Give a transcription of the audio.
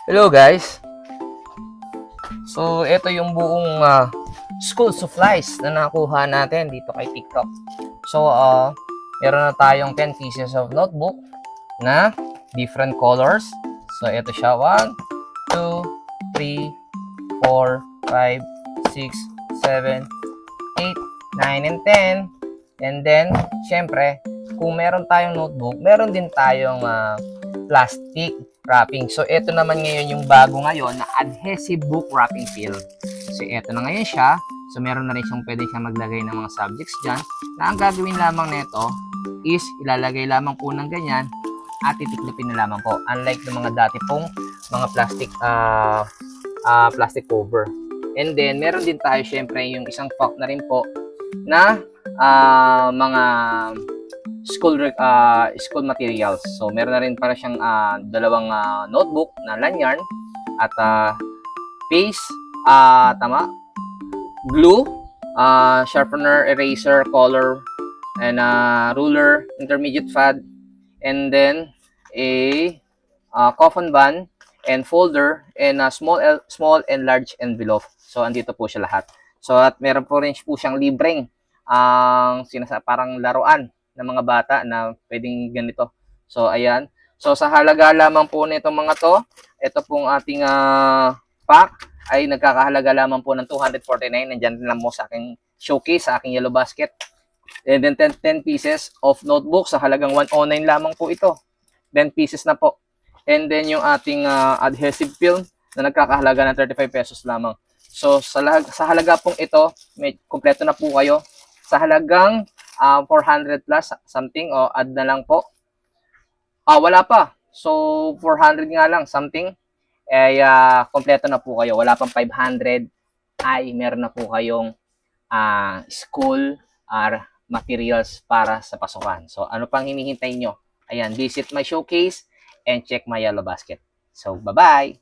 Hello guys! So, ito yung buong school supplies na nakuha natin dito kay TikTok. So, meron na tayong 10 pieces of notebook na different colors. So, ito siya. 1, 2, 3, 4, 5, 6, 7, 8, 9, and 10. And then, syempre, kung meron tayong notebook, meron din tayong plastic wrapping. So, ito naman ngayon yung bago ngayon na adhesive book wrapping film. So, ito na ngayon siya. So, meron na rin siyang pwede siyang maglagay ng mga subjects dyan. Na ang gagawin lamang nito is ilalagay lamang po ng ganyan at titiklipin na lamang po. Unlike ng mga dati pong mga plastic cover. And then, meron din tayo syempre yung isang pack na rin po na mga school materials. So, meron na rin para siyang dalawang notebook na lanyard at paste, glue, sharpener, eraser, color, and ruler, intermediate pad, and then a coffin band and folder and small and large envelope. So, andito po siya lahat. So, at meron po rin po siyang libreng parang laruan ng mga bata na pwedeng ganito. So, ayan. So, sa halaga lamang po nitong mga to, ito pong ating pack ay nagkakahalaga lamang po ng 249. Nandiyan lang mo sa aking showcase, sa aking yellow basket. And then 10 pieces of notebook sa halagang 109 lamang po ito. 10 pieces na po. And then yung ating adhesive film na nagkakahalaga ng 35 pesos lamang. So, sa halaga pong ito, may kompleto na po kayo. Sa halagang 400 plus something o add na lang po. Wala pa. So, 400 nga lang something. Kompleto na po kayo. Wala pang 500 ay meron na po kayong school materials para sa pasukan. So, ano pang hinihintay nyo? Ayan, visit my showcase and check my yellow basket. So, bye-bye!